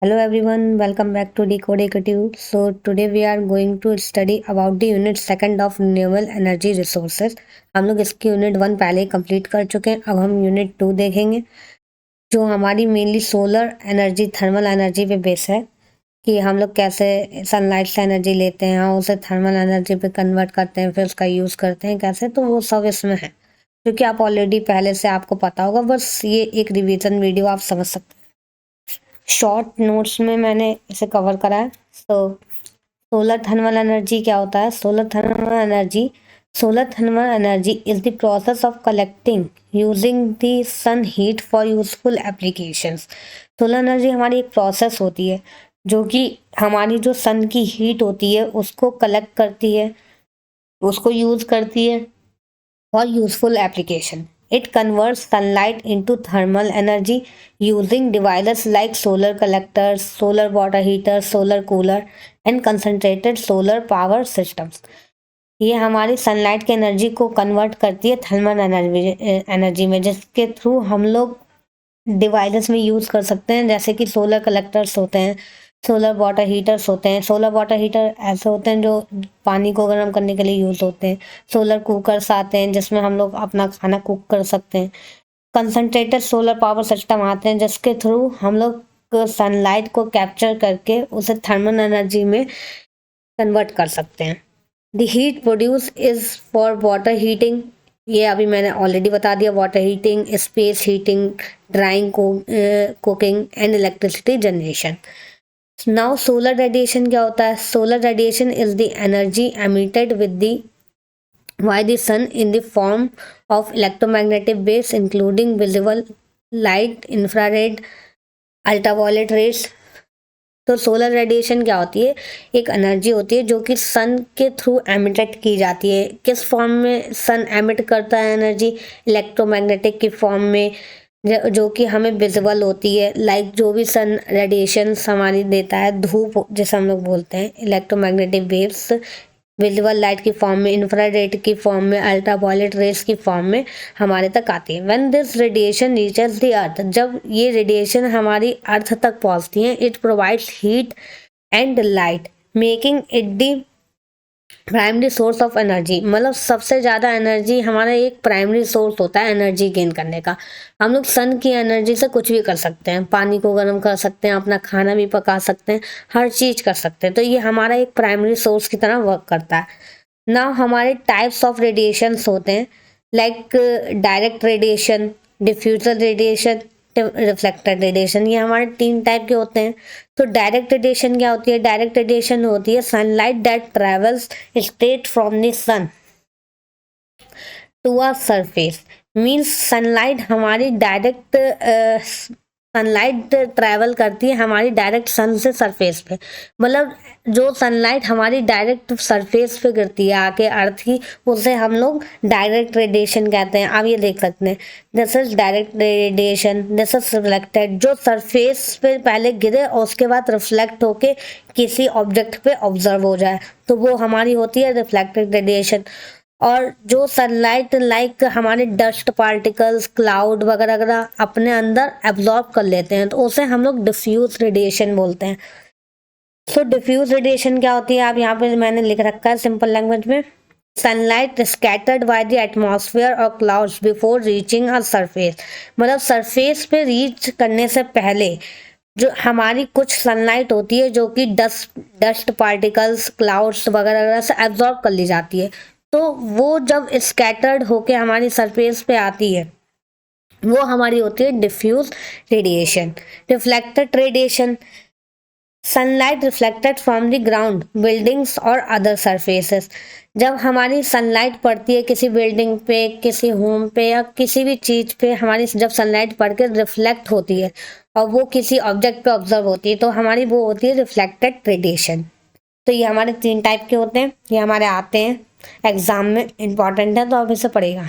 Hello everyone, welcome back to Decode Equative. So today we are going to study about the unit second of renewable energy resources. हम लोग इसकी unit 1 पहले ही complete कर चुके हैं. अब हम यूनिट 2 देखेंगे जो हमारी mainly solar energy thermal energy पे बेस है कि हम लोग कैसे सनलाइट से एनर्जी लेते हैं और उसे थर्मल एनर्जी पे कन्वर्ट करते हैं, फिर उसका यूज़ करते हैं कैसे, तो वो सब इसमें है क्योंकि आप ऑलरेडी पहले से आपको पता होगा. बस ये एक रिवीजन वीडियो आप समझ सकते हैं. शॉर्ट नोट्स में मैंने इसे कवर करा है. सोलर थर्मल एनर्जी क्या होता है? Solar thermal energy is the process of collecting using the sun heat for useful applications. Solar energy हमारी एक प्रोसेस होती है जो कि हमारी जो सन की हीट होती है उसको कलेक्ट करती है, उसको यूज़ करती है for useful application. It converts sunlight into thermal energy using devices like solar collectors, solar water heaters, solar cooler and concentrated solar power systems. ये हमारी सनलाइट की एनर्जी को कन्वर्ट करती है थर्मल एनर्जी में, जिसके थ्रू हम लोग डिवाइसेस में यूज़ कर सकते हैं, जैसे कि सोलर कलेक्टर्स होते हैं, सोलर वाटर हीटर्स होते हैं. सोलर वाटर हीटर ऐसे होते हैं जो पानी को गर्म करने के लिए यूज़ होते हैं. सोलर कुकर्स आते हैं जिसमें हम लोग अपना खाना कुक कर सकते हैं. कंसनट्रेटेड सोलर पावर सिस्टम आते हैं जिसके थ्रू हम लोग सनलाइट को कैप्चर करके उसे थर्मल एनर्जी में कन्वर्ट कर सकते हैं. The heat produce is for water heating. ये अभी मैंने ऑलरेडी बता दिया. Water heating, space heating, drawing, cooking and electricity generation. Now solar radiation क्या होता है? Solar radiation is the energy emitted with the by the sun in the form of electromagnetic waves including visible light, infrared, ultraviolet rays. तो solar radiation क्या होती है? एक energy होती है जो कि सन के थ्रू एमिटेड की जाती है. किस फॉर्म में सन एमिट करता है एनर्जी? इलेक्ट्रोमैग्नेटिक की फॉर्म में, जो कि हमें विजिबल होती है. लाइक जो भी सन रेडिएशन हमारी देता है, धूप जैसे हम लोग बोलते हैं, इलेक्ट्रोमैग्नेटिक वेव्स विजिबल लाइट की फॉर्म में, इंफ्रारेड की फॉर्म में, अल्ट्रावायलेट रेस की फॉर्म में हमारे तक आती है. When this radiation reaches the earth, जब ये रेडिएशन हमारी अर्थ तक पहुंचती है, it provides heat and light making it the primary source of energy. मतलब सबसे ज़्यादा एनर्जी हमारा एक प्राइमरी सोर्स होता है एनर्जी गेन करने का. हम लोग सन की एनर्जी से कुछ भी कर सकते हैं. पानी को गर्म कर सकते हैं, अपना खाना भी पका सकते हैं, हर चीज़ कर सकते हैं. तो ये हमारा एक प्राइमरी सोर्स की तरह वर्क करता है. नाउ हमारे टाइप्स ऑफ रेडिएशंस होते हैं, like direct radiation, diffuser radiation, reflected radiation. ये हमारे 3 टाइप के होते हैं. तो डायरेक्ट रेडिएशन क्या होती है? डायरेक्ट रेडिएशन होती है sunlight that travels straight from the sun to a surface. Means sunlight हमारी डायरेक्ट सनलाइट ट्रैवल करती है हमारी डायरेक्ट सन से सरफेस पे. मतलब जो सनलाइट हमारी डायरेक्ट सरफेस पे गिरती है आके अर्थ की, उसे हम लोग डायरेक्ट रेडिएशन कहते हैं. आप ये देख सकते हैं, this is direct radiation, this is reflected. जो सरफेस पे पहले गिरे और उसके बाद रिफ्लेक्ट होके किसी ऑब्जेक्ट पे ऑब्जर्व हो जाए, तो वो हमारी होती है रिफ्लेक्टेड रेडिएशन. और जो सनलाइट लाइक हमारे डस्ट पार्टिकल्स, क्लाउड वगैरह वगैरह अपने अंदर एब्जॉर्ब कर लेते हैं, तो उसे हम लोग डिफ्यूज रेडिएशन बोलते हैं. सो डिफ्यूज रेडिएशन क्या होती है? आप यहाँ पे मैंने लिख रखा है सिंपल लैंग्वेज में. Sunlight scattered by the atmosphere और clouds before reaching a surface. मतलब सरफेस पे रीच करने से पहले जो हमारी कुछ सनलाइट होती है जो कि डस्ट पार्टिकल्स, क्लाउड्स वगैरह वगैरह से एब्जॉर्ब कर ली जाती है. तो वो जब स्कैटर्ड होके हमारी सरफेस पे आती है, वो हमारी होती है diffuse radiation. Reflected radiation, sunlight reflected from the ground, buildings और अदर सरफेसेस. जब हमारी सनलाइट पड़ती है किसी बिल्डिंग पे, किसी होम पे या किसी भी चीज़ पे, हमारी जब सनलाइट पड़ के रिफ्लेक्ट होती है और वो किसी ऑब्जेक्ट पे ऑब्जर्व होती है, तो हमारी वो होती है रिफ्लेक्टेड रेडिएशन. तो ये हमारे 3 टाइप के होते हैं. ये हमारे आते हैं एग्ज़ाम में, इम्पॉर्टेंट है तो आप इसे पढ़ेगा.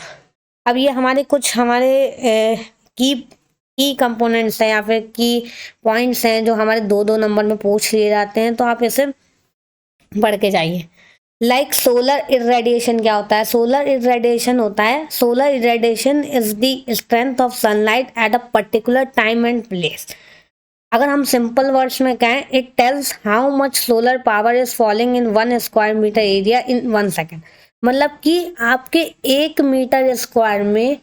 अब ये हमारे कुछ हमारे की कंपोनेंट्स हैं या फिर की पॉइंट्स हैं जो हमारे 2-2 नंबर में पूछ लिए जाते हैं, तो आप इसे पढ़ के जाइए. लाइक सोलर इरेडिएशन क्या होता है? सोलर इरेडिएशन होता है, solar irradiation is the strength of sunlight at a particular time and place. अगर हम सिंपल वर्ड्स में कहें, it tells how much solar power is falling in 1 square metre area in 1 second. मतलब कि आपके 1 metre square में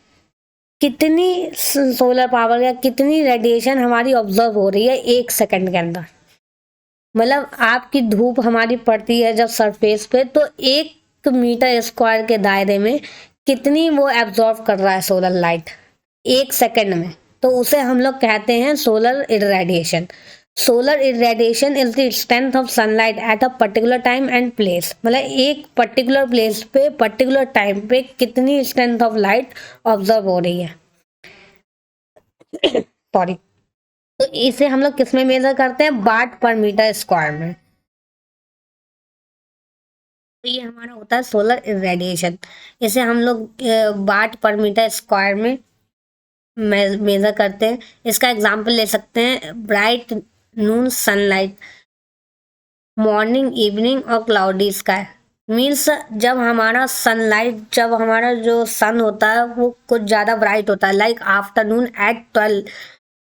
कितनी solar power या कितनी रेडिएशन हमारी ऑब्जर्व हो रही है 1 सेकेंड के अंदर। मतलब आपकी धूप हमारी पड़ती है जब सरफेस पे, तो 1 मीटर स्क्वायर के दायरे में कितनी वो एब्जॉर्ब कर रहा है सोलर लाइट 1 सेकेंड में, तो उसे हम लोग कहते हैं solar irradiation. Solar irradiation is the strength of sunlight at a particular time and place. मतलब एक पर्टिकुलर प्लेस पे पर्टिकुलर टाइम पे कितनी स्ट्रेंथ ऑफ लाइट ऑब्जर्व हो रही है। सॉरी। तो इसे हम लोग किस में मेजर करते हैं, वाट पर मीटर स्क्वायर में। तो ये हमारा होता है सोलर इरेडिएशन। इसे हम लोग वाट पर मीटर स्क्वायर में मेजर करते हैं। इसका एग्जांपल ले सकते हैं, ब्राइट नून सनलाइट, मॉर्निंग, इवनिंग और क्लाउडी स्काई। मीन्स जब हमारा सनलाइट, जब हमारा जो सन होता है वो कुछ ज़्यादा ब्राइट होता है, like afternoon at 12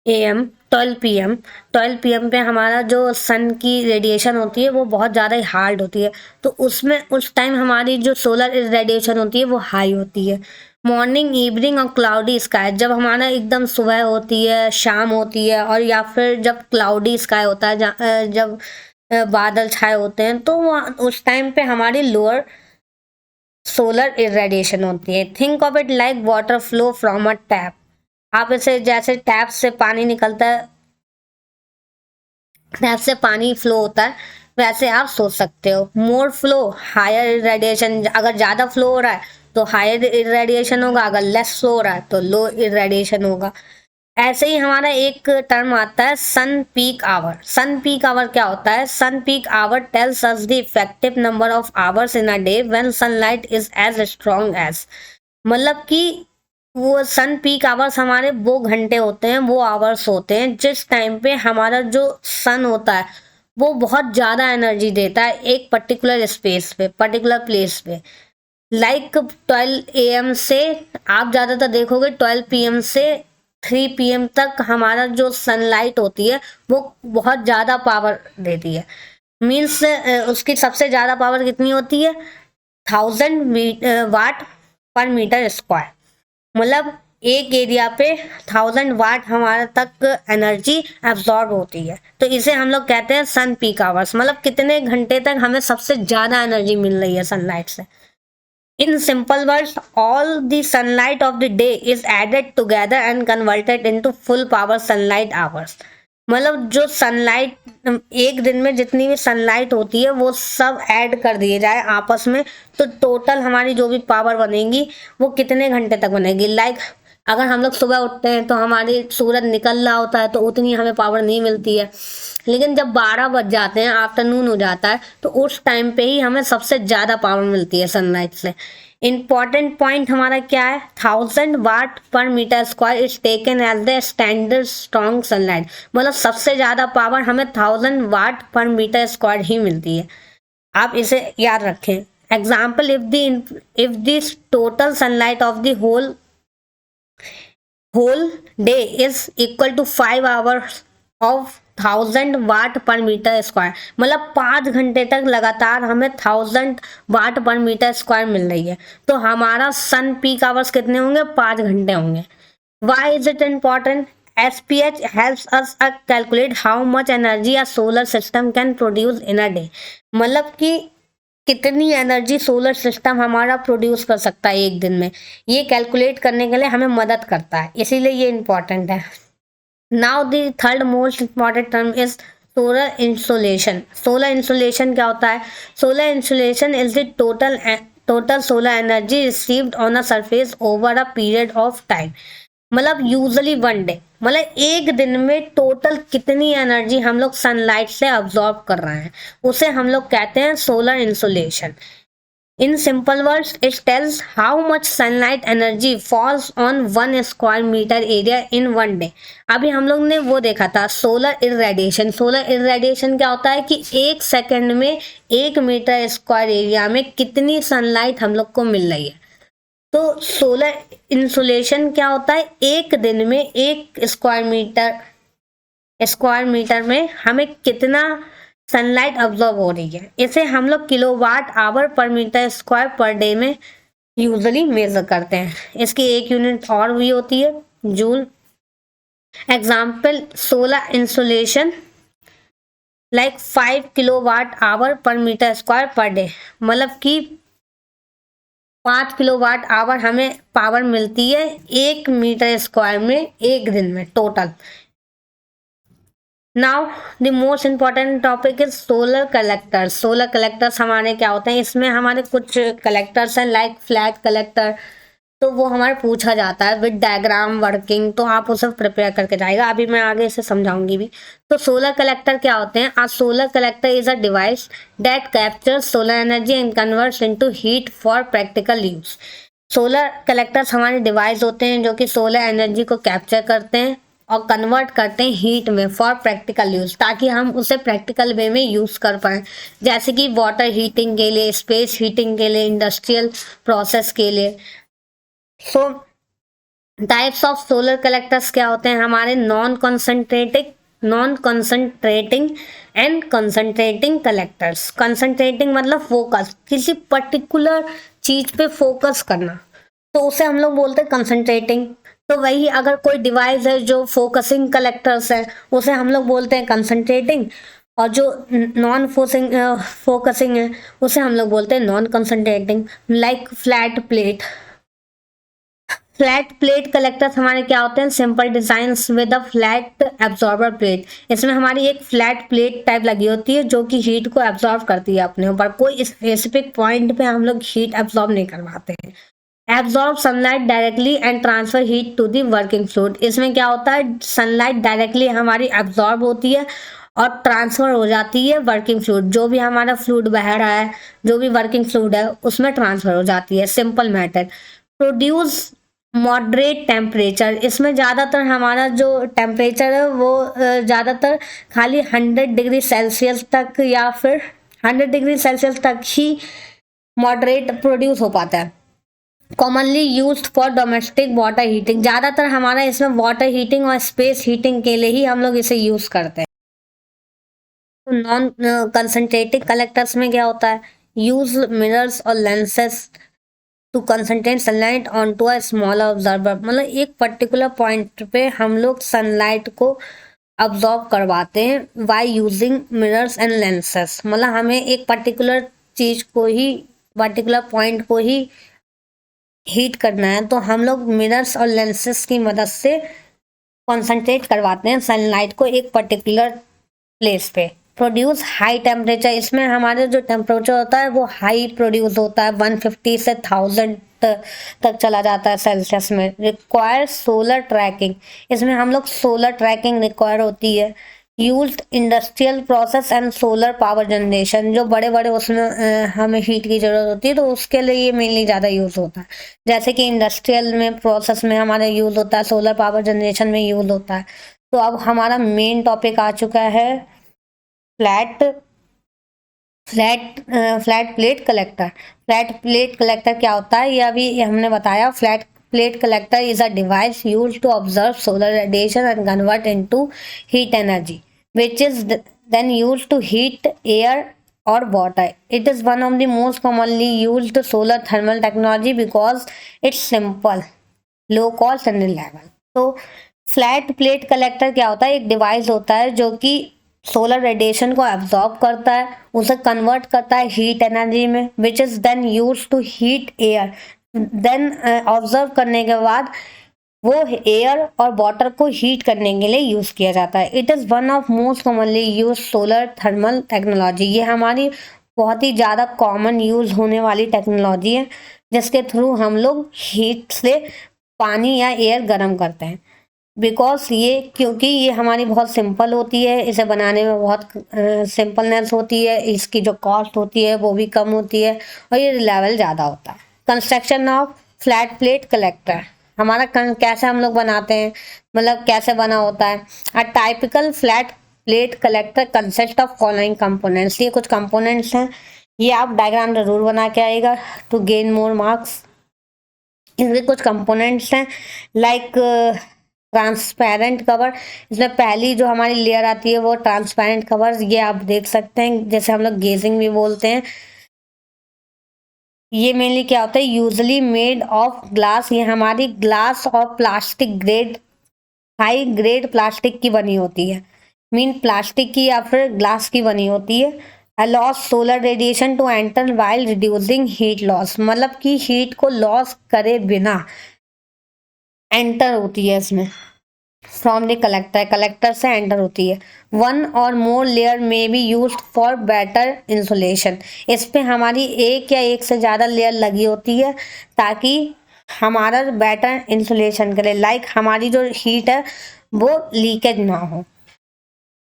AM 12 PM 12 PM पे हमारा जो सन की रेडिएशन होती है वो बहुत ज़्यादा ही हार्ड होती है, तो उसमें उस टाइम हमारी जो सोलर रेडिएशन होती है वो हाई होती है। मॉर्निंग, इवनिंग और क्लाउडी स्काई, जब हमारा एकदम सुबह होती है, शाम होती है, और या फिर जब क्लाउडी स्काई होता है, जब बादल छाए होते हैं, तो उस टाइम पे हमारी लोअर सोलर इरेडिएशन होती है। Think of it like water flow from a tap. आप इसे जैसे टैप से पानी निकलता है, टैप से पानी फ्लो होता है, वैसे आप सोच सकते हो। मोर फ्लो हायर इरेडिएशन, अगर ज़्यादा फ्लो हो रहा है तो हायर इरेडिएशन होगा, अगर लेस फ्लो हो रहा है तो लो इरेडिएशन होगा। ऐसे ही हमारा एक टर्म आता है sun peak hour. Sun peak hour क्या होता है, sun peak hour tells us the effective number of hours in a day when sunlight is as strong as. मतलब कि वो सन पीक आवर्स हमारे वो घंटे होते हैं, वो आवर्स होते हैं जिस टाइम पे हमारा जो सन होता है वो बहुत ज़्यादा एनर्जी देता है एक पर्टिकुलर स्पेस पे, पर्टिकुलर प्लेस पे। लाइक 12 AM से, आप ज़्यादातर देखोगे 12 PM से 3 PM तक हमारा जो सनलाइट होती है वो बहुत ज़्यादा पावर देती है। मीन्स उसकी सबसे ज़्यादा पावर कितनी होती है, 1000 वाट पर मीटर स्क्वायर। मतलब एक एरिया पे 1000 वाट हमारे तक एनर्जी एब्जॉर्ब होती है, तो इसे हम लोग कहते हैं सन पीक आवर्स। मतलब कितने घंटे तक हमें सबसे ज़्यादा एनर्जी मिल रही है सनलाइट से। In simple words, all the sunlight of the day is added together and converted into full power sunlight hours। मतलब जो सनलाइट एक दिन में जितनी भी सनलाइट होती है वो सब ऐड कर दिए जाए आपस में, तो टोटल हमारी जो भी पावर बनेगी वो कितने घंटे तक बनेगी। लाइक अगर हम लोग सुबह उठते हैं तो हमारी सूरज निकल रहा होता है तो उतनी हमें पावर नहीं मिलती है, लेकिन जब 12 बज जाते हैं, आफ्टरनून हो जाता है, तो उस टाइम पे ही हमें सबसे ज़्यादा पावर मिलती है सनलाइट से। इम्पॉर्टेंट पॉइंट हमारा क्या है, 1000 watt per metre square is taken as the standard strong sunlight. मतलब सबसे ज़्यादा पावर हमें 1000 वाट पर मीटर स्क्वायर ही मिलती है। आप इसे याद रखें। Example, if this total sunlight of the whole day is equal to 5 hours of 1000 watt per metre square. मतलब 5 घंटे तक लगातार हमें 1000 वाट पर मीटर स्क्वायर मिल रही है, तो हमारा सन पीक आवर्स कितने होंगे, 5 घंटे होंगे। Why is it important, SPH helps us calculate how much energy a solar system can produce in a day। मतलब कि कितनी एनर्जी सोलर सिस्टम हमारा प्रोड्यूस कर सकता है एक दिन में, ये कैलकुलेट करने के लिए हमें मदद करता है, इसीलिए ये इम्पॉर्टेंट है। Now the third most important term is solar insolation. Solar insolation क्या होता है, solar insolation is the total solar energy received on a surface over a period of time. मतलब यूजली 1 डे, मतलब एक दिन में टोटल कितनी एनर्जी हम लोग सनलाइट से अब्जॉर्ब कर रहे हैं, उसे हम लोग कहते हैं solar insolation. In simple words, it tells how much sunlight energy falls on 1 square metre area in 1 day. अभी हम लोग ने वो देखा था सोलर इरेडिएशन। सोलर इरेडिएशन क्या होता है कि 1 सेकेंड में 1 मीटर स्क्वायर एरिया में कितनी सनलाइट हम लोग को मिल रही है। तो सोलर इंसुलेशन क्या होता है, एक दिन में 1 स्क्वायर मीटर स्क्वायर मीटर में हमें कितना सनलाइट अब्जॉर्ब हो रही है। इसे हम लोग kilowatt hour per metre square per day में यूजुअली मेजर करते हैं। इसकी एक यूनिट और भी होती है joule. Example solar insulation like 5 kilowatt hour per metre square per day, मतलब कि 5 किलोवाट आवर हमें पावर मिलती है 1 मीटर स्क्वायर में एक दिन में total. Now the most important topic is solar collectors. Solar collectors हमारे क्या होते हैं, इसमें हमारे कुछ कलेक्टर्स हैं लाइक फ्लैट कलेक्टर, तो वो हमारे पूछा जाता है विद डायग्राम वर्किंग, तो आप उसे प्रिपेयर करके जाएगा। अभी मैं आगे इसे समझाऊंगी भी। तो सोलर कलेक्टर क्या होते हैं? A solar collector is a device that captures solar energy and converts into heat for practical use. Solar collectors हमारे डिवाइस होते हैं जो कि सोलर एनर्जी को कैप्चर करते हैं और कन्वर्ट करते हैं हीट में फॉर प्रैक्टिकल यूज, ताकि हम उसे प्रैक्टिकल वे में यूज कर पाएँ, जैसे कि वाटर हीटिंग के लिए, स्पेस हीटिंग के लिए, इंडस्ट्रियल प्रोसेस के लिए। So types of solar collectors क्या होते हैं हमारे? Non concentrating and concentrating collectors. Concentrating मतलब फोकस, किसी पर्टिकुलर चीज पे फोकस करना, तो उसे हम लोग बोलते हैं कंसंट्रेटिंग। तो वही अगर कोई डिवाइस है जो फोकसिंग कलेक्टर्स है, उसे हम लोग बोलते हैं कंसंट्रेटिंग, और जो नॉन फोकसिंग है उसे हम लोग बोलते हैं non concentrating. Like flat plate. Flat plate collectors हमारे क्या होते हैं? Simple design with a flat absorber plate. इसमें हमारी एक फ्लैट प्लेट टाइप लगी होती है जो कि हीट को एब्जॉर्ब करती है अपने ऊपर। कोई स्पेसिफिक पॉइंट पे हम लोग हीट एब्जॉर्ब नहीं करवाते हैं। Absorb sunlight directly and transfer heat to the working fluid. इसमें क्या होता है? सनलाइट डायरेक्टली हमारी एब्जॉर्ब होती है और ट्रांसफर हो जाती है वर्किंग फ्लूइड, जो भी हमारा फ्लूइड बह रहा है, जो भी वर्किंग फ्लूइड है उसमें ट्रांसफर हो जाती है। Simple matter. Produce moderate temperature. इसमें ज़्यादातर हमारा जो टेम्परेचर है वो ज़्यादातर खाली 100 डिग्री सेल्सियस तक या फिर 100 डिग्री सेल्सियस तक ही मॉडरेट प्रोड्यूस हो पाता है। Commonly used for domestic water heating. ज़्यादातर हमारा इसमें वाटर हीटिंग और स्पेस हीटिंग के लिए ही हम लोग इसे यूज़ करते हैं। तो नॉन कंसंट्रेटिव कलेक्टर्स में क्या होता है? यूज मिरर्स और lenses to concentrate sunlight on to a small observer. मतलब एक पर्टिकुलर पॉइंट पे हम लोग सनलाइट को अब्जॉर्ब करवाते हैं by using mirrors and lenses. मतलब हमें एक पर्टिकुलर चीज को ही, पर्टिकुलर पॉइंट को ही हीट करना है, तो हम लोग मिरर्स और लेंसेस की मदद से कॉन्सेंट्रेट करवाते हैं सनलाइट को एक पर्टिकुलर प्लेस पे। Produce high temperature. इसमें हमारे जो टेम्परेचर होता है वो हाई प्रोड्यूस होता है, 150 से 1000 तक चला जाता है सेल्सियस में। Require solar tracking. इसमें हम लोग सोलर ट्रैकिंग रिक्वायर होती है। Used industrial process and solar power generation. जो बड़े बड़े उसमें हमें हीट की ज़रूरत होती है, तो उसके लिए ये मेनली ज़्यादा यूज़ होता है। जैसे कि इंडस्ट्रियल में प्रोसेस में हमारा यूज़ होता है, सोलर पावर जनरेशन में यूज़ होता है। तो अब हमारा मेन टॉपिक आ चुका है flat plate collector. Flat plate collector क्या होता है ये अभी हमने बताया। Flat plate collector is a device used to observe solar radiation and convert into heat energy which is then used to heat air or water. It is one of the most commonly used solar thermal technology because it's simple, low cost and reliable. तो flat plate collector क्या होता है? एक device होता है जो कि solar radiation को एब्जॉर्ब करता है, उसे कन्वर्ट करता है हीट एनर्जी में, which is then use to heat air. Then observe करने के बाद वो एयर और वाटर को हीट करने के लिए यूज किया जाता है। It is one of most commonly use solar thermal technology. ये हमारी बहुत ही ज़्यादा कॉमन यूज होने वाली टेक्नोलॉजी है, जिसके थ्रू हम लोग हीट से पानी या एयर गर्म करते हैं। बिकॉज ये, क्योंकि ये हमारी बहुत सिंपल होती है, इसे बनाने में बहुत सिंपलनेस होती है, इसकी जो कॉस्ट होती है वो भी कम होती है, और ये रिलायबल ज़्यादा होता है। Construction of flat plate collector हमारा कैसे हम लोग बनाते हैं, मतलब कैसे बना होता है? A typical flat plate collector consist of following components. ये कुछ कंपोनेंट्स हैं, ये आप डायग्राम जरूर बना के आएगा टू गेन मोर मार्क्स। इसमें कुछ कंपोनेंट्स हैं लाइक ट्रांसपेरेंट कवर, इसमें पहली जो हमारी लेयर आती है वो ट्रांसपेरेंट कवर, ये आप देख सकते हैं, जैसे हम लोग गेजिंग भी बोलते हैं। ये मेनली क्या होता है, यूजली मेड ऑफ ग्लास, ये हमारी ग्लास और plastic grade, high grade plastic की बनी होती है, मीन प्लास्टिक की या फिर ग्लास की बनी होती है। Allows solar radiation to enter while reducing heat loss, मतलब कि हीट को लॉस करे बिना एंटर होती है इसमें फ्रॉम द कलेक्टर, कलेक्टर से एंटर होती है। One or more layer may be use for better insulation, इस पे हमारी एक या एक से ज़्यादा लेयर लगी होती है ताकि हमारा बेटर इंसुलेशन करे, लाइक हमारी जो हीट है वो लीकेज ना हो।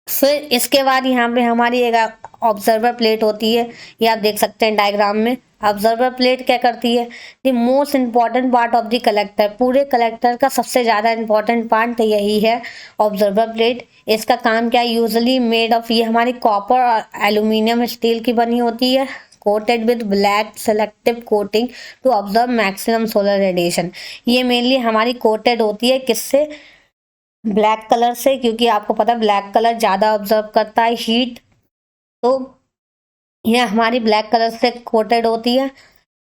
फिर इसके बाद यहाँ पे हमारी एक ऑब्जर्वर प्लेट होती है, ये आप देख सकते हैं डायग्राम में। ऑब्जर्वर प्लेट क्या करती है, the most important part of the collector, पूरे कलेक्टर का सबसे ज़्यादा इंपॉर्टेंट पार्ट यही है ऑब्जर्वर प्लेट। इसका काम क्या है, यूजली मेड ऑफ, ये हमारी कॉपर और एल्यूमिनियम स्टील की बनी होती है, coated with black selective coating to observe maximum solar radiation. ये मेनली हमारी कोटेड होती है किससे, ब्लैक कलर से, क्योंकि आपको पता है ब्लैक कलर ज़्यादा ऑब्जर्व करता है हीट, तो ये हमारी ब्लैक कलर से कोटेड होती है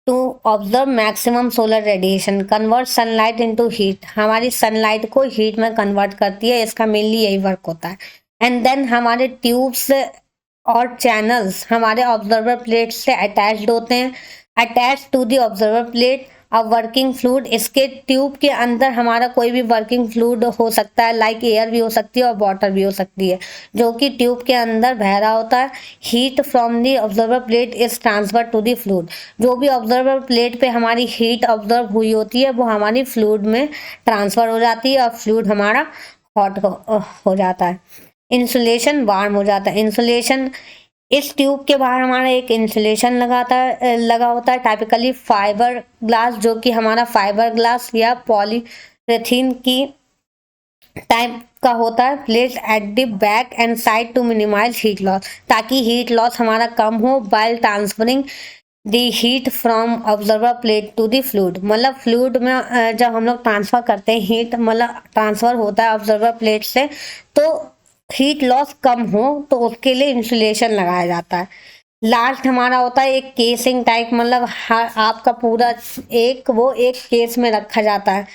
to observe maximum solar radiation, convert sunlight into heat, हमारी सनलाइट को हीट में कन्वर्ट करती है, इसका मेनली यही वर्क होता है। एंड देन हमारे ट्यूब्स और चैनल्स हमारे ऑब्जर्वर प्लेट से अटैच्ड होते हैं, attach to the observer plate अब वर्किंग फ्लूइड, इसके ट्यूब के अंदर हमारा कोई भी वर्किंग फ्लूइड हो सकता है, लाइक एयर भी हो सकती है और वाटर भी हो सकती है, जो कि ट्यूब के अंदर बह रहा होता है। Heat from the observer plate is transfer to the fluid, जो भी ऑब्जर्वर प्लेट पे हमारी हीट ऑब्जर्व हुई होती है वो हमारी फ्लूइड में ट्रांसफर हो जाती है और फ्लूइड हमारा हॉट हो जाता है, इंसुलेशन वार्म हो जाता है। इंसुलेशन, इस ट्यूब के बाहर हमारा एक इंसुलेशन लगा होता है, टाइपिकली फाइबर ग्लास, जो कि हमारा फाइबर ग्लास या पॉलीरेथीन की टाइप का होता है, place at the back and side to minimise heat loss, ताकि हीट लॉस हमारा कम हो while transferring the heat from observer plate to the fluid, मतलब फ्लूइड में जब हम लोग ट्रांसफर करते हैं हीट, मतलब ट्रांसफर होता है ऑब्जर्वर प्लेट से, तो हीट लॉस कम हो, तो उसके लिए इंसुलेशन लगाया जाता है। लास्ट हमारा होता है एक केसिंग टाइप, मतलब आपका पूरा एक केस में रखा जाता है,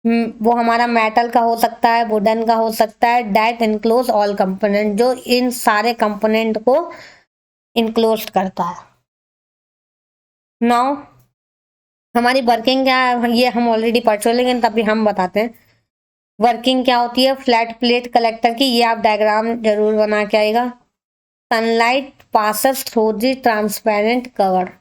वो हमारा मेटल का हो सकता है, वुडन का हो सकता है, डेट इनक्लोज ऑल कंपोनेंट, जो इन सारे कंपोनेंट को इनक्लोज करता है। नाउ हमारी वर्किंग क्या है, ये हम ऑलरेडी पढ़ चुके, लेकिन तभी हम बताते हैं वर्किंग क्या होती है फ्लैट प्लेट कलेक्टर की। ये आप डायग्राम जरूर बना के आएगा। Sunlight passes through the transparent cover,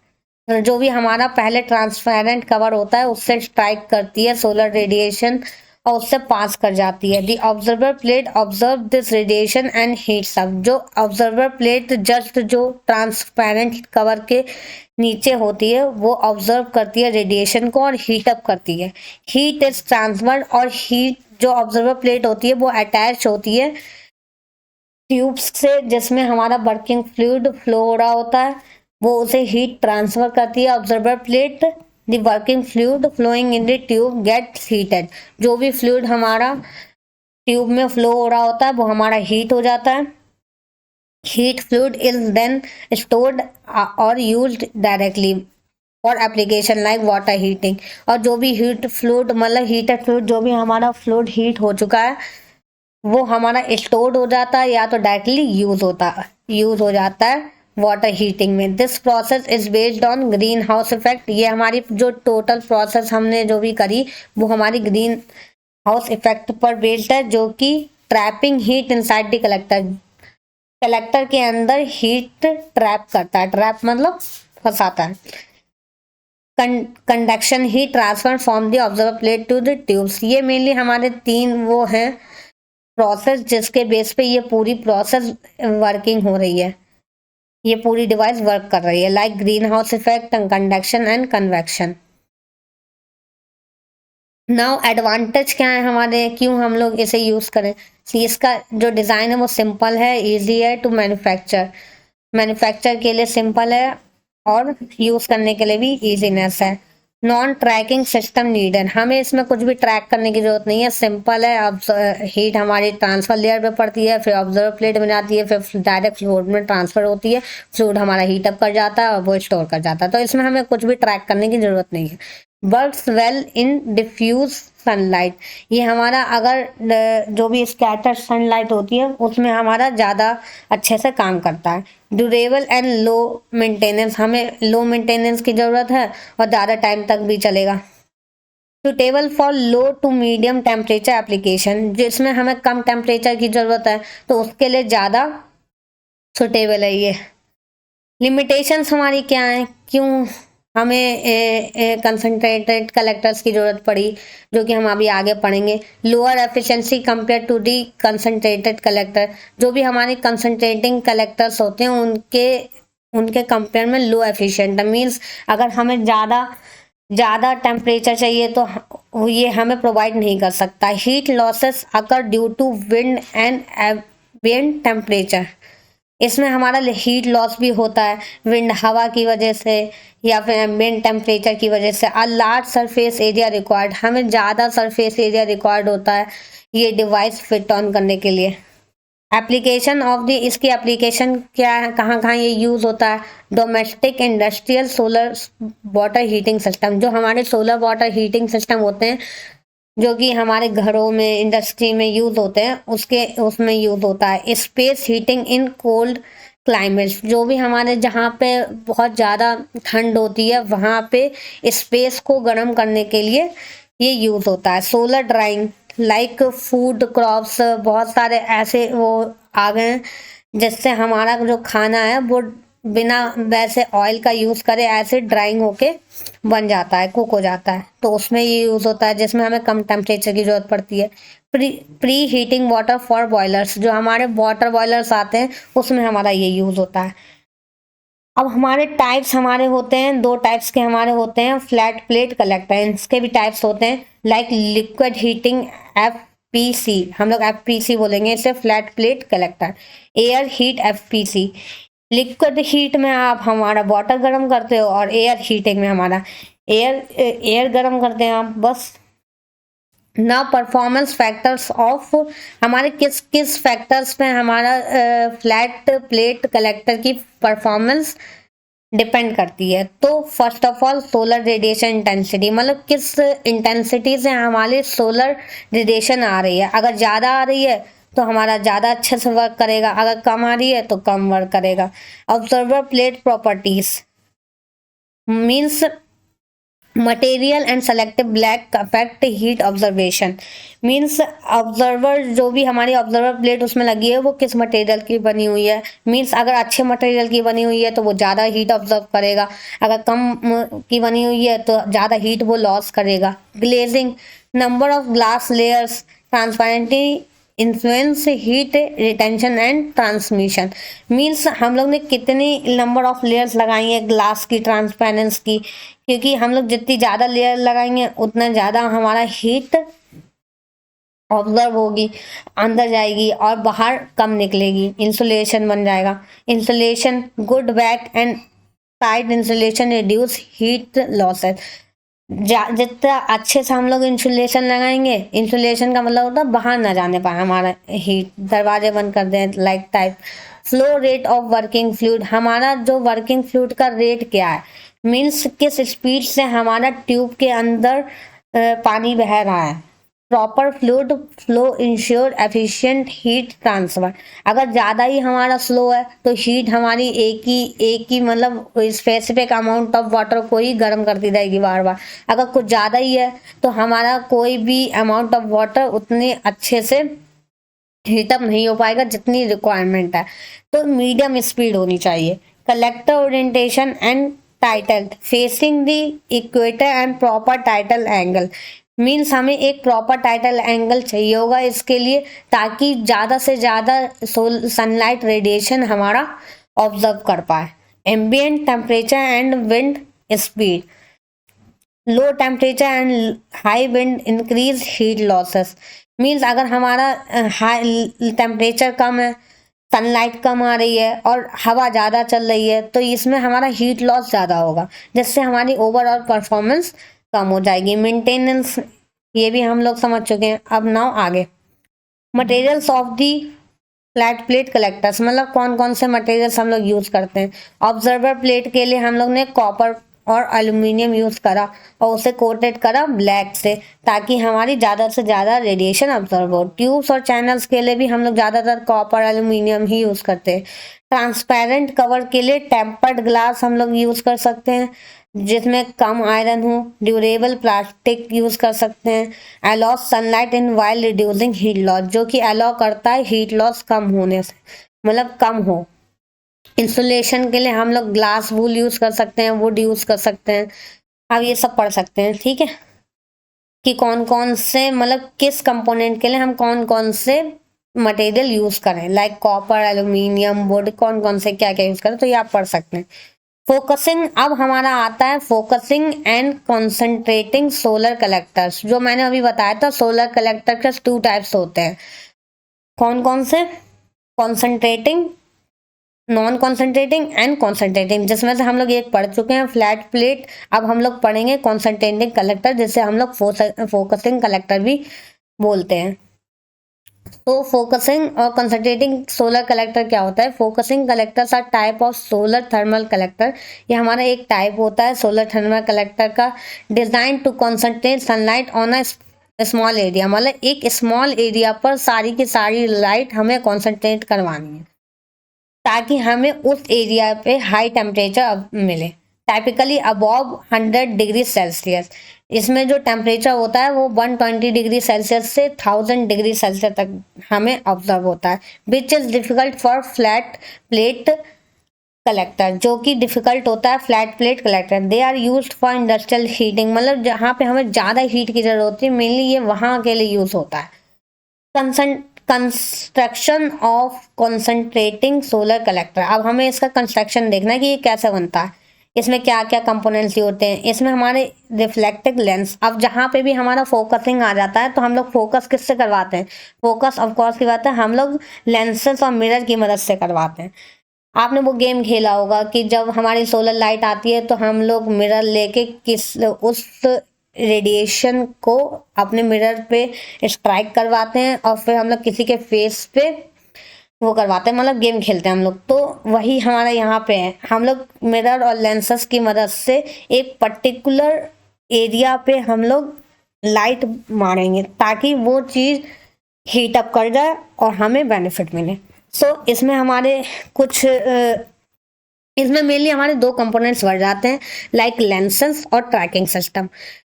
जो भी हमारा पहले ट्रांसपेरेंट कवर होता है उससे स्ट्राइक करती है सोलर रेडिएशन और उससे पास कर जाती है। The observer plate observe this radiation and heats up, जो ऑब्जर्वर प्लेट जस्ट जो ट्रांसपेरेंट कवर के नीचे होती है वो ऑब्जर्व करती है रेडिएशन को और हीट अप करती है। हीट इज ट्रांसफर्ड, और हीट जो ऑब्जर्वर प्लेट होती है वो अटैच होती है ट्यूब्स से, जिसमें हमारा वर्किंग फ्लूइड फ्लो हो रहा होता है, वो उसे हीट ट्रांसफर करती है observer plate. The working fluid flowing in the tube gets heated, जो भी फ्लूइड हमारा ट्यूब में फ्लो हो रहा होता है वो हमारा हीट हो जाता है। Heat fluid is then stored और used directly for application like water heating, और जो भी हीट फ्लूइड, मतलब हीटेड फ्लूइड, जो भी हमारा फ्लूइड हीट हो चुका है वो हमारा स्टोर्ड हो जाता है या तो डायरेक्टली यूज हो जाता है वाटर हीटिंग में। This process is based on green house effect, ये हमारी जो टोटल प्रोसेस हमने जो भी करी वो हमारी ग्रीन हाउस इफेक्ट पर बेस्ड है, जो कि trapping heat inside the collector के अंदर हीट ट्रैप करता है, ट्रैप मतलब फंसाता है। Conduction heat transfer from the observer plate to the tubes, ये मेनली हमारे तीन वो हैं प्रोसेस जिसके बेस पे ये पूरी प्रोसेस वर्किंग हो रही है, ये पूरी डिवाइस वर्क कर रही है, like green house effect, conduction and convection. Now advantage क्या है हमारे, क्यों हम लोग इसे यूज करें। इसका जो डिज़ाइन है वो सिंपल है, इजी है टू मैन्युफैक्चर के लिए सिंपल है और यूज करने के लिए भी इजीनेस है। नॉन ट्रैकिंग सिस्टम नीडेड, हमें इसमें कुछ भी ट्रैक करने की जरूरत नहीं है, सिंपल है। अब हीट हमारी ट्रांसफर लेयर पे पड़ती है, फिर ऑब्जर्वर प्लेट में जाती है, फिर डायरेक्ट फ्लूइड में ट्रांसफर होती है, फ्लूइड हमारा हीट अप कर जाता है और वो स्टोर कर जाता है, तो इसमें हमें कुछ भी ट्रैक करने की जरूरत नहीं है। Works well in diffuse sunlight, ये हमारा अगर जो भी स्कैटर सनलाइट होती है उसमें हमारा ज़्यादा अच्छे से काम करता है। ड्यूरेबल एंड लो मेंटेनेंस, हमें लो मेंटेनेंस की ज़रूरत है और ज़्यादा टाइम तक भी चलेगा। Suitable for low to medium temperature application, जिसमें हमें कम टेम्परेचर की ज़रूरत है तो उसके लिए ज़्यादा सुटेबल है ये। लिमिटेशंस हमारी क्या हैं, क्यों हमें कंसनट्रेटेड कलेक्टर्स की ज़रूरत पड़ी, जो कि हम अभी आगे पढ़ेंगे। Lower efficiency compare to the concentrated collector, जो भी हमारे कंसनट्रेटिंग कलेक्टर्स होते हैं उनके कंपेयर में लो एफिशिएंट है। मीन्स अगर हमें ज़्यादा टेम्परेचर चाहिए तो ये हमें प्रोवाइड नहीं कर सकता। Heat losses occur due to wind and ambient temperature, इसमें हमारा हीट लॉस भी होता है विंड हवा की वजह से या फिर एम्बिएंट टेम्परेचर की वजह से। A large surface area required, हमें ज़्यादा सरफेस एरिया रिक्वायर्ड होता है ये डिवाइस फिट ऑन करने के लिए। एप्लीकेशन ऑफ दी, इसकी एप्लीकेशन क्या है, कहाँ कहाँ ये यूज़ होता है। Domestic industrial solar water heating system, जो हमारे सोलर वाटर हीटिंग सिस्टम होते हैं जो कि हमारे घरों में इंडस्ट्री में यूज़ होते हैं उसमें यूज़ होता है। Space heating in cold climates, जो भी हमारे जहाँ पे बहुत ज़्यादा ठंड होती है वहाँ पे स्पेस को गर्म करने के लिए ये यूज़ होता है। Solar drawing like food crops, बहुत सारे ऐसे वो आ गए हैं जिससे हमारा जो खाना है वो बिना वैसे ऑयल का यूज़ करे ऐसे ड्राइंग होके बन जाता है, कुक हो जाता है, तो उसमें ये यूज़ होता है जिसमें हमें कम टेम्परेचर की ज़रूरत पड़ती है। Pre heating water for boilers, जो हमारे वाटर बॉयलर्स आते हैं उसमें हमारा ये यूज़ होता है। अब हमारे टाइप्स हमारे होते हैं, दो टाइप्स के हमारे होते हैं। फ्लैट प्लेट कलेक्टर, इसके भी टाइप्स होते हैं लाइक लिक्विड हीटिंग एफपीसी, हम लोग एफपीसी बोलेंगे इसे, flat plate collector. Air heat FPC, liquid heat में आप हमारा वाटर गर्म करते हो और एयर हीटिंग में हमारा एयर गर्म करते हैं आप, बस। ना परफॉर्मेंस फैक्टर्स ऑफ, हमारे किस किस फैक्टर्स पे हमारा फ्लैट प्लेट कलेक्टर की परफॉर्मेंस डिपेंड करती है। तो first of all solar radiation intensity, मतलब किस इंटेंसिटी से हमारी सोलर रेडिएशन आ रही है। अगर ज़्यादा आ रही है तो हमारा ज़्यादा अच्छे से वर्क करेगा, अगर कम आ रही है तो कम वर्क करेगा। Observer plate properties means material and selective black affect heat observation, means observer जो भी हमारी ऑब्जर्वर प्लेट उसमें लगी है वो किस मटेरियल की बनी हुई है। मीन्स अगर अच्छे मटेरियल की बनी हुई है तो वो ज़्यादा हीट ऑब्जर्व करेगा, अगर कम की बनी हुई है तो ज़्यादा हीट वो लॉस करेगा। Glazing, number of glass layers, transparency influence heat retention and transmission, means हम लोग ने कितनी नंबर ऑफ लेयर्स लगाई है ग्लास की, ट्रांसपेरेंस की, क्योंकि हम लोग जितनी ज़्यादा लेयर लगाएंगे उतना ज़्यादा हमारा हीट ऑब्जर्व होगी, अंदर जाएगी और बाहर कम निकलेगी, इंसुलेशन बन जाएगा। Insulation, good back and side insulation reduce heat losses, जितना अच्छे से हम लोग इंसुलेशन लगाएंगे, इंसुलेशन का मतलब होता है बाहर ना जाने पाए हमारा हीट, दरवाजे बंद कर दें like type. Flow rate of working fluid, हमारा जो वर्किंग फ्लूइड का रेट क्या है, मीन्स किस स्पीड से हमारा ट्यूब के अंदर पानी बह रहा है। Proper fluid flow ensure efficient heat transfer, अगर ज़्यादा ही हमारा स्लो है तो हीट हमारी एक ही मतलब स्पेसिफिक अमाउंट ऑफ वाटर को ही गर्म करती रहेगी बार बार। अगर कुछ ज़्यादा ही है तो हमारा कोई भी अमाउंट ऑफ वाटर उतने अच्छे से हीटअप नहीं हो पाएगा जितनी रिक्वायरमेंट है। तो मीडियम स्पीड होनी चाहिए। Collector orientation and title facing the equator and proper title angle, means हमें एक प्रॉपर टाइटल एंगल चाहिए होगा इसके लिए, ताकि ज़्यादा से ज़्यादा सनलाइट रेडिएशन हमारा ऑब्जर्व कर पाए। Ambient temperature and wind speed, low temperature and high wind increase heat losses, means अगर हमारा हाई टेम्परेचर कम है, सनलाइट कम आ रही है और हवा ज़्यादा चल रही है, तो इसमें हमारा हीट लॉस ज़्यादा होगा, जिससे हमारी ओवरऑल परफॉर्मेंस कम हो जाएगी। मेंटेनेंस ये भी हम लोग समझ चुके हैं। अब नाउ आगे materials of the flat plate collectors, मतलब कौन कौन से मटेरियल्स हम लोग यूज़ करते हैं। ऑब्जर्वर प्लेट के लिए हम लोग ने कॉपर और एल्यूमिनियम यूज़ करा और उसे कोटेड करा ब्लैक से, ताकि हमारी ज़्यादा से ज़्यादा रेडिएशन ऑब्जर्व हो। ट्यूब्स और चैनल्स के लिए भी हम लोग ज़्यादातर कॉपर एल्यूमिनियम ही यूज़ करते हैं। ट्रांसपेरेंट कवर के लिए टेम्पर्ड ग्लास हम लोग यूज़ कर सकते हैं, जिसमें कम आयरन हो। ड्यूरेबल प्लास्टिक यूज़ कर सकते हैं। Allow sunlight in while reducing heat loss, जो कि अलाउ करता है हीट लॉस कम होने से, मतलब कम हो। इंसुलेशन के लिए हम लोग ग्लास वूल यूज़ कर सकते हैं, वुड यूज़ कर सकते हैं। अब ये सब पढ़ सकते हैं, ठीक है, कि कौन कौन से मतलब किस कंपोनेंट के लिए हम कौन कौन से मटेरियल यूज़ करें, लाइक कॉपर एल्यूमिनियम वुड, कौन कौन से क्या क्या यूज़ करें, तो ये आप पढ़ सकते हैं। फोकसिंग अब हमारा आता है focusing and concentrating solar collectors. जो मैंने अभी बताया था, सोलर कलेक्टर के 2 टाइप्स होते हैं। कौन कौन से? Concentrating, non concentrating and concentrating, जिसमें से हम लोग एक पढ़ चुके हैं फ्लैट प्लेट। अब हम लोग पढ़ेंगे कॉन्सेंट्रेटिंग कलेक्टर, जिसे हम लोग फोकसिंग कलेक्टर भी बोलते हैं। तो फोकसिंग और कंसंट्रेटिंग सोलर कलेक्टर क्या होता है? Focusing collectors are type of solar thermal collector. ये हमारा एक टाइप होता है सोलर थर्मल कलेक्टर का, design to concentrate sunlight on a small area, मतलब एक स्मॉल एरिया पर सारी की सारी लाइट हमें कॉन्सेंट्रेट करवानी है, ताकि हमें उस एरिया पे हाई टेम्परेचर मिले, टाइपिकली अबव 100 डिग्री सेल्सियस। इसमें जो टेम्परेचर होता है वो 120 डिग्री सेल्सियस से 1000 डिग्री सेल्सियस तक हमें ऑब्जर्व होता है, which is difficult for flat plate collector, जो कि डिफ़िकल्ट होता है flat plate collector. They are used for industrial heating, मतलब जहाँ पे हमें ज़्यादा हीट की ज़रूरत होती है, मेनली ये वहाँ के लिए यूज़ होता है। Construction of concentrating solar collector, अब हमें इसका कंस्ट्रक्शन देखना है कि ये कैसे बनता है, इसमें क्या क्या कंपोनेंट्स होते हैं। इसमें हमारे रिफ्लेक्टिव लेंस, अब जहाँ पे भी हमारा फोकसिंग आ जाता है तो हम लोग फोकस किससे करवाते हैं? फोकस ऑफ कोर्स की बात है, हम लोग लेंसेस और मिरर की मदद से करवाते हैं। आपने वो गेम खेला होगा कि जब हमारी सोलर लाइट आती है तो हम लोग मिरर लेके उस रेडिएशन को अपने मिरर पे स्ट्राइक करवाते हैं और फिर हम लोग किसी के फेस पे वो करवाते हैं, मतलब गेम खेलते हैं हम लोग। तो वही हमारा यहाँ पे है, हम लोग मिरर और लेंसेस की मदद से एक पर्टिकुलर एरिया पे हम लोग लाइट मारेंगे, ताकि वो चीज़ हीट अप कर जाए और हमें बेनिफिट मिले। सो इसमें हमारे कुछ इसमें मेनली हमारे 2 कंपोनेंट्स बढ़ जाते हैं, लाइक लेंसेस और ट्रैकिंग सिस्टम।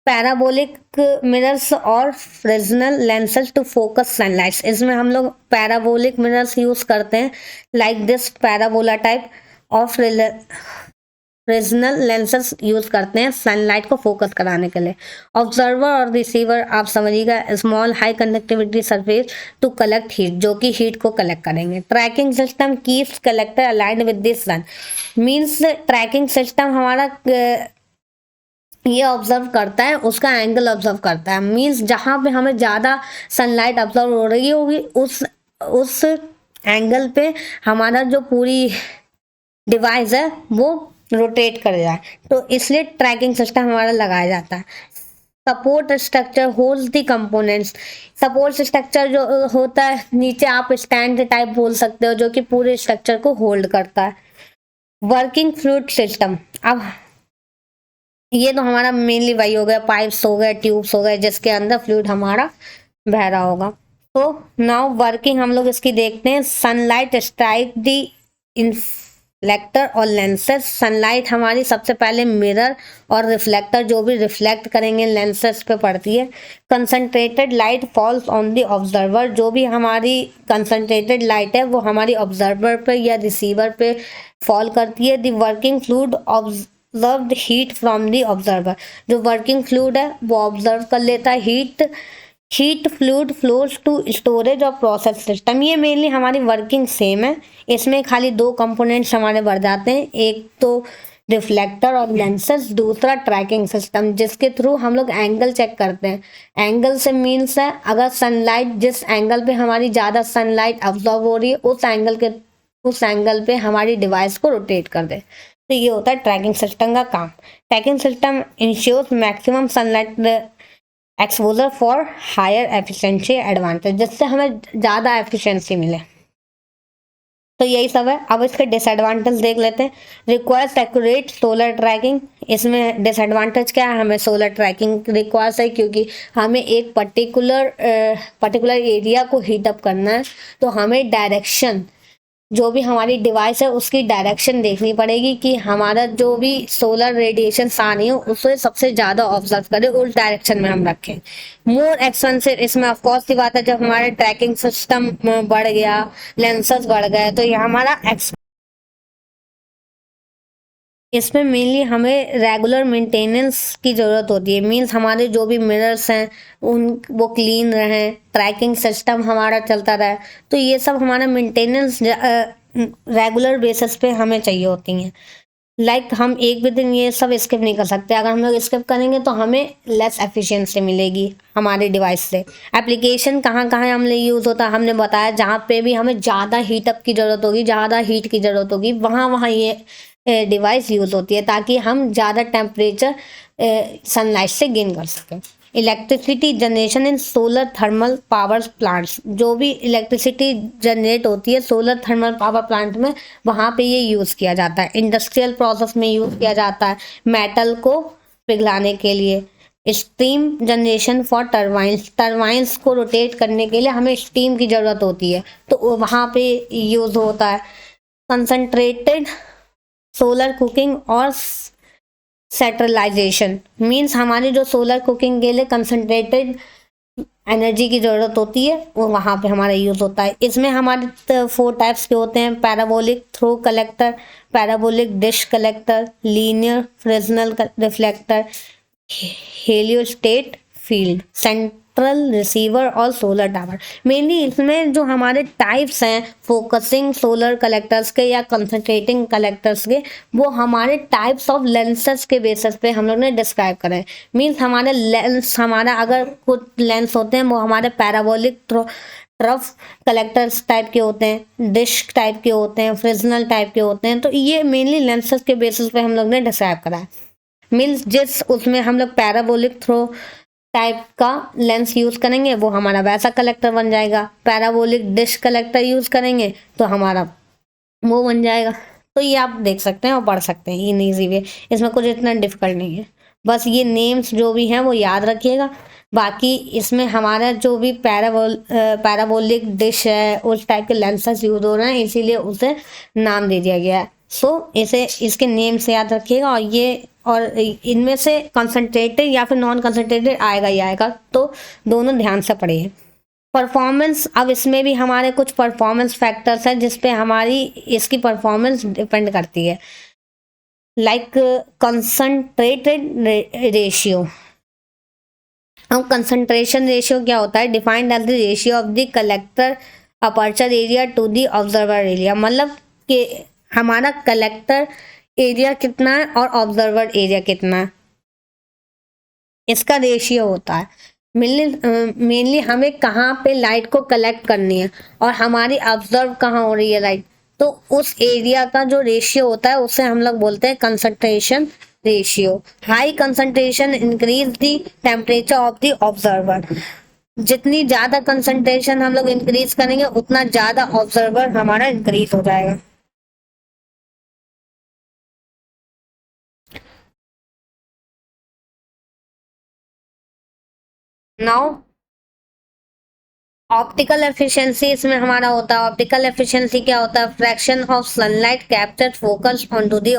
पैराबोलिक मिरर्स और Fresnel lenses to focus sunlight, इसमें हम लोग पैराबोलिक मिरर्स यूज करते हैं, लाइक दिस पैराबोला टाइप, और फ्रेजनल लेंसेज यूज करते हैं सनलाइट को फोकस कराने के लिए। ऑब्जर्वर और रिसीवर आप समझिएगा, small high conductivity surface to collect heat, जो कि हीट को कलेक्ट करेंगे। Tracking system keeps collector aligned with the sun, means tracking system हमारा ये ऑब्जर्व करता है, उसका एंगल ऑब्जर्व करता है, मीन्स जहाँ पे हमें ज़्यादा सनलाइट ऑब्जर्व हो रही होगी उस एंगल पे हमारा जो पूरी डिवाइस है वो रोटेट कर जाए, तो इसलिए ट्रैकिंग सिस्टम हमारा लगाया जाता है। Support structure holds the components, support structure जो होता है नीचे आप स्टैंड टाइप बोल सकते हो, जो कि पूरे स्ट्रक्चर को होल्ड करता है। वर्किंग फ्लूइड सिस्टम, अब ये तो हमारा मेनली वही हो गया, पाइप्स हो गए, ट्यूब्स हो गए, जिसके अंदर फ्लूइड हमारा बह रहा होगा। तो नाउ वर्किंग हम लोग इसकी देखते हैं। सनलाइट स्ट्राइक दी रिफ्लेक्टर और लेंसेज, सनलाइट हमारी सबसे पहले मिरर और रिफ्लेक्टर जो भी रिफ्लेक्ट करेंगे लेंसेज पे पड़ती है। Concentrated light falls on the observer, जो भी हमारी कंसंट्रेटेड लाइट है वो हमारी ऑब्जर्वर पे या रिसीवर पे फॉल करती है। The working fluid observed heat from the observer, जो वर्किंग फ्लूइड है वो ऑब्जर्व कर लेता है heat fluid flows to storage और प्रोसेस सिस्टम। ये मेनली हमारी वर्किंग सेम है, इसमें खाली 2 कंपोनेंट्स हमारे बढ़ जाते हैं, एक तो रिफ्लेक्टर और लेंसेज, दूसरा ट्रैकिंग सिस्टम, जिसके थ्रू हम लोग एंगल चेक करते हैं। एंगल से मीन्स है अगर सनलाइट जिस एंगल पे हमारी ज़्यादा सनलाइट ऑब्जर्व हो रही है उस एंगल के उस एंगल पे हमारी डिवाइस को रोटेट कर दे। तो ये होता है ट्रैकिंग सिस्टम का काम। Tracking system ensures maximum sunlight exposure for higher efficiency advantage, जिससे हमें ज़्यादा एफिशिएंसी मिले। तो यही सब है। अब इसके डिसएडवांटेज देख लेते हैं। Requires accurate solar tracking. इसमें डिसएडवांटेज क्या है, हमें सोलर ट्रैकिंग रिक्वायर्स है क्योंकि हमें एक पर्टिकुलर एरिया को हीट अप करना है, तो हमें डायरेक्शन, जो भी हमारी डिवाइस है उसकी डायरेक्शन देखनी पड़ेगी कि हमारा जो भी सोलर रेडिएशन आ रही हो उसे सबसे ज़्यादा ऑब्जर्व करें, उस डायरेक्शन में हम रखें। मोर एक्सपेंसिव, इसमें ऑफकोर्स की बात है, जब हमारा ट्रैकिंग सिस्टम बढ़ गया, लेंसेज बढ़ गए, तो ये हमारा इसमें मेनली हमें रेगुलर मेंटेनेंस की ज़रूरत होती है। मीन्स हमारे जो भी मिरर्स हैं वो क्लीन रहें, ट्रैकिंग सिस्टम हमारा चलता रहे, तो ये सब हमारा मेंटेनेंस रेगुलर बेसिस पे हमें चाहिए होती हैं। हम एक भी दिन ये सब स्किप नहीं कर सकते। अगर हम लोग स्किप करेंगे तो हमें लेस एफिशिएंसी मिलेगी हमारे डिवाइस से। एप्लीकेशन कहाँ कहाँ हमने यूज़ होता है हमने बताया, जहाँ पे भी हमें ज़्यादा हीटअप की ज़रूरत होगी, ज़्यादा हीट की ज़रूरत होगी, वहाँ वहाँ ये डिवाइस यूज़ होती है, ताकि हम ज़्यादा टेम्परेचर सनलाइट से गेन कर सकें। Electricity generation in solar thermal power plants, जो भी इलेक्ट्रिसिटी जनरेट होती है सोलर थर्मल पावर प्लांट में, वहाँ पे ये यूज़ किया जाता है। इंडस्ट्रियल प्रोसेस में यूज़ किया जाता है मेटल को पिघलाने के लिए। स्टीम जनरेशन फॉर टरबाइंस को रोटेट करने के लिए हमें स्टीम की ज़रूरत होती है, तो वहाँ पे यूज़ होता है। कंसनट्रेटेड सोलर कुकिंग और सेंट्रलाइजेशन, मीन्स हमारी जो सोलर कुकिंग के लिए कंसनट्रेटेड एनर्जी की ज़रूरत होती है वो वहाँ पे हमारा यूज़ होता है। इसमें हमारे 4 टाइप्स के होते हैं: parabolic trough collector, parabolic dish collector, linear Fresnel reflector, heliostat field, central receiver और सोलर टावर। मेनली इसमें जो हमारे टाइप्स हैं फोकसिंग सोलर कलेक्टर्स के या कंसंट्रेटिंग कलेक्टर्स के, वो हमारे टाइप्स ऑफ लेंसेज के बेसिस पे हम लोग ने डिस्क्राइब करें। मीन्स हमारे लेंस, हमारा अगर कुछ लेंस होते हैं वो हमारे पैराबोलिक ट्रफ कलेक्टर्स टाइप के होते हैं, डिश टाइप के होते हैं, फ्रिजनल टाइप के होते हैं, तो ये मेनली लेंसेज के बेसिस पे हम लोग ने डिस्क्राइब करा है। मीन्स जिस उसमें हम लोग पैराबोलिक थ्रो टाइप का लेंस यूज़ करेंगे वो हमारा वैसा कलेक्टर बन जाएगा। पैराबोलिक डिश कलेक्टर यूज़ करेंगे तो हमारा वो बन जाएगा। तो ये आप देख सकते हैं और पढ़ सकते हैं इन ईजी वे, इसमें कुछ इतना डिफिकल्ट नहीं है। बस ये नेम्स जो भी हैं वो याद रखिएगा। बाकी इसमें हमारा जो भी पैराबोलिक डिश है उस टाइप के लेंसेज यूज हो रहे हैं, इसीलिए उसे नाम दे दिया गया है। सो इसे इसके नेम से याद रखिएगा। और इनमें से कंसंट्रेटेड या फिर नॉन कंसंट्रेटेड आएगा ही आएगा, तो दोनों ध्यान से पढ़िए। परफॉर्मेंस, अब इसमें भी हमारे कुछ परफॉर्मेंस फैक्टर्स हैं जिस पे हमारी इसकी परफॉर्मेंस डिपेंड करती है। Like concentrated ratio. अब कंसंट्रेशन रेशियो क्या होता है? Defined as the ratio of the collector aperture area to the observer area. मतलब कि हमारा कलेक्टर एरिया कितना है और ऑब्जर्वर एरिया कितना है, इसका रेशियो होता है। मेनली हमें कहाँ पे लाइट को कलेक्ट करनी है और हमारी ऑब्जर्व कहाँ हो रही है लाइट, तो उस एरिया का जो रेशियो होता है उसे हम लोग बोलते हैं concentration ratio. High concentration increase the temperature of the observer. जितनी ज़्यादा कंसंट्रेशन हम लोग इंक्रीज करेंगे उतना ज़्यादा ऑब्जर्वर हमारा इंक्रीज हो जाएगा। नाउ ऑप्टिकल एफिशिएंसी इसमें हमारा होता है। ऑप्टिकल एफिशिएंसी क्या होता है? Fraction of sunlight captured focus on to the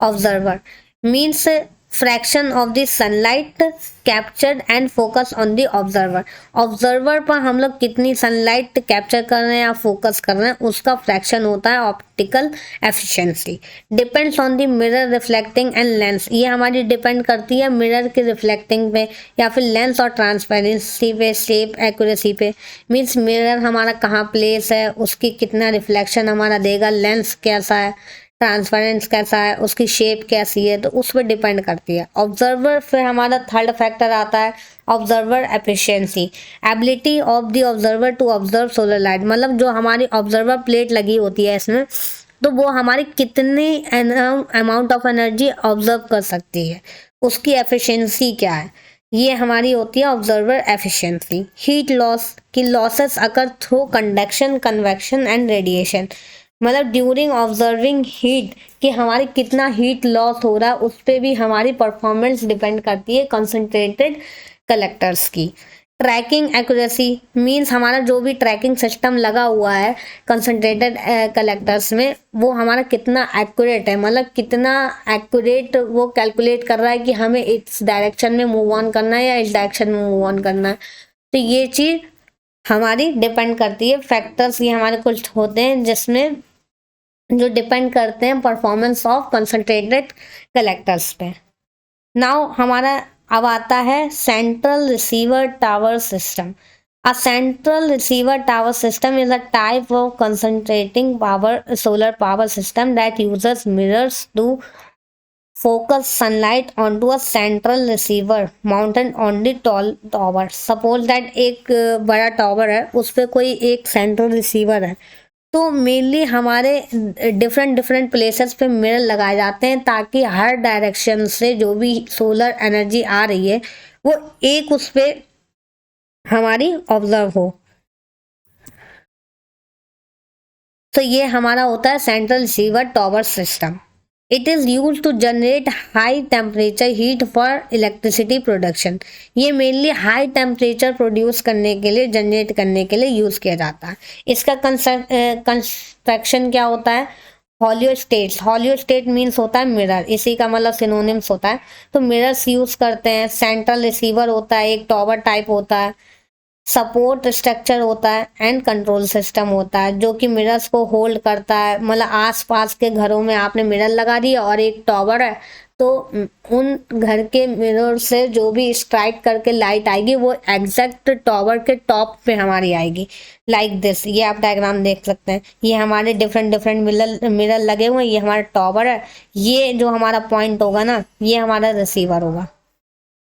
observer. Means fraction of the sunlight captured and focus on the observer. Observer पर हम लोग कितनी सनलाइट कैप्चर कर रहे हैं या फोकस कर रहे हैं उसका फ्रैक्शन होता है optical efficiency. Depends on the mirror reflecting and lens. ये हमारी डिपेंड करती है मिरर के रिफ्लेक्टिंग पे या फिर लेंस और ट्रांसपेरेंसी पे, शेप एक्यूरेसी पे। मीन्स मिरर हमारा कहाँ प्लेस है, उसकी कितना रिफ्लेक्शन हमारा देगा, लेंस कैसा है, ट्रांसपेरेंस कैसा है, उसकी शेप कैसी है, तो उस पर डिपेंड करती है। ऑब्जर्वर फिर हमारा थर्ड फैक्टर आता है observer efficiency, ability of the observer to observe solar light, मतलब जो हमारी ऑब्जर्वर प्लेट लगी होती है इसमें, तो वो हमारी कितनी अमाउंट ऑफ एनर्जी ऑब्जर्व कर सकती है, उसकी एफिशिएंसी क्या है, ये हमारी होती है ऑब्जर्वर एफिशिएंसी। हीट लॉस की losses occur through conduction, convection and radiation, मतलब ड्यूरिंग ऑब्जर्विंग हीट कि हमारी कितना हीट लॉस हो रहा है, उस पर भी हमारी परफॉर्मेंस डिपेंड करती है कंसंट्रेटेड कलेक्टर्स की। ट्रैकिंग एक्यूरेसी मींस हमारा जो भी ट्रैकिंग सिस्टम लगा हुआ है कंसंट्रेटेड कलेक्टर्स में, वो हमारा कितना एक्यूरेट है, मतलब कितना एक्यूरेट वो कैलकुलेट कर रहा है कि हमें इस डायरेक्शन में मूव ऑन करना है या इस डायरेक्शन में मूव ऑन करना है। तो ये चीज़ हमारी डिपेंड करती है, फैक्टर्स ये हमारे कुछ होते हैं जिसमें जो डिपेंड करते हैं परफॉर्मेंस ऑफ कंसंट्रेटेड कलेक्टर्स पे। नाउ हमारा अब आता है central receiver tower system. A central receiver tower system is a type of concentrating power solar power system that uses mirrors to focus sunlight onto a central receiver mounted on the tall tower। Suppose that एक बड़ा tower है, उस पर कोई एक central receiver है, तो mainly हमारे डिफरेंट डिफरेंट प्लेसेस पे मिरर लगाए जाते हैं ताकि हर डायरेक्शन से जो भी सोलर एनर्जी आ रही है वो एक उस पर हमारी ऑब्जर्व हो। तो ये हमारा होता है central receiver tower system. It is use to generate high temperature heat for electricity production. ये मेनली हाई टेम्परेचर प्रोड्यूस करने के लिए, जनरेट करने के लिए यूज़ किया जाता है। इसका कंस्ट्रक्शन क्या होता है? हॉलियोस्टेट्स। हॉलियोस्टेट मीन्स होता है मिरर, इसी का मतलब सिनोनिम्स होता है। तो मिरर्स यूज़ करते हैं, सेंट्रल रिसीवर होता है, एक टॉवर टाइप होता है, सपोर्ट स्ट्रक्चर होता है एंड कंट्रोल सिस्टम होता है जो कि मिरर्स को होल्ड करता है। मतलब आसपास के घरों में आपने मिरर लगा दिया और एक टॉवर है, तो उन घर के मिरर से जो भी स्ट्राइक करके लाइट आएगी वो एग्जैक्ट टॉवर के टॉप पे हमारी आएगी, लाइक दिस। ये आप डायग्राम देख सकते हैं, ये हमारे डिफरेंट डिफरेंट मिरर लगे हुए हैं, ये हमारा टॉवर है, ये जो हमारा पॉइंट होगा ना, ये हमारा रिसीवर होगा।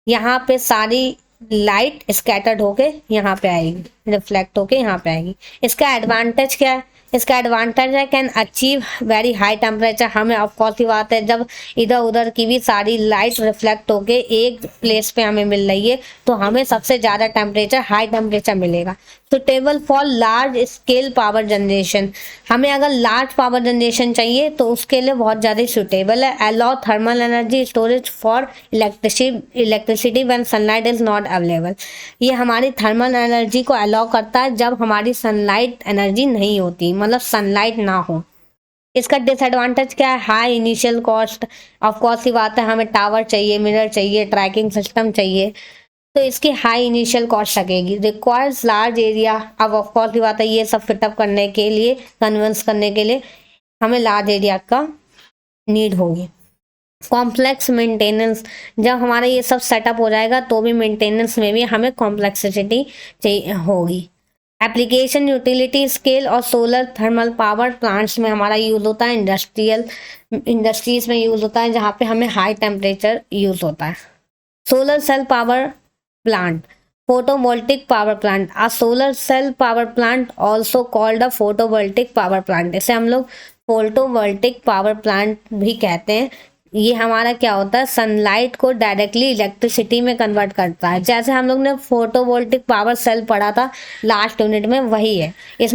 यहाँ पे सारी लाइट स्कैटर्ड होके यहाँ पे आएगी, रिफ्लेक्ट होके यहाँ पे आएगी। इसका एडवांटेज क्या है? इसका एडवांटेज है can achieve very high temperature. हमें ऑफकोर्स की बात है, जब इधर उधर की भी सारी लाइट रिफ्लेक्ट होके एक प्लेस पे हमें मिल रही है तो हमें सबसे ज़्यादा टेम्परेचर, हाई टेम्परेचर मिलेगा। Suitable for large scale power generation. हमें अगर लार्ज पावर जनरेशन चाहिए तो उसके लिए बहुत ज़्यादा सुटेबल है। Allow thermal energy storage for electricity when sunlight is not available. ये हमारी थर्मल एनर्जी को अलाउ करता है जब हमारी सनलाइट एनर्जी नहीं होती, मतलब सनलाइट ना हो। इसका डिसएडवांटेज क्या है? High initial cost. Of course की बात है, हमें टावर चाहिए, मिरर चाहिए, ट्रैकिंग सिस्टम चाहिए, तो इसकी हाई इनिशियल कॉस्ट लगेगी। Requires large area. अब ऑफ कोर्स की बात है, ये सब फिटअप करने के लिए, कन्विंस करने के लिए हमें लार्ज एरिया का नीड होगी। Complex maintenance. जब हमारा ये सब सेटअप हो जाएगा तो भी मेंटेनेंस में भी हमें कॉम्प्लेक्सिटी चाहिए होगी। एप्लीकेशन यूटिलिटी स्केल और सोलर थर्मल पावर प्लांट्स में हमारा यूज़ होता है, इंडस्ट्रीज में यूज़ होता है जहाँ पे हमें हाई टेम्परेचर यूज़ होता है। Solar cell power plant, photovoltaic power plant. A solar cell power plant also called a photovoltaic power plant. इसे हम लोग फोटोवोल्टिक पावर प्लांट भी कहते हैं। ये हमारा क्या होता है? सनलाइट को डायरेक्टली इलेक्ट्रिसिटी में कन्वर्ट करता है। जैसे हम लोग ने फोटोवोल्टिक पावर सेल पढ़ा था लास्ट यूनिट में, वही है। इसमें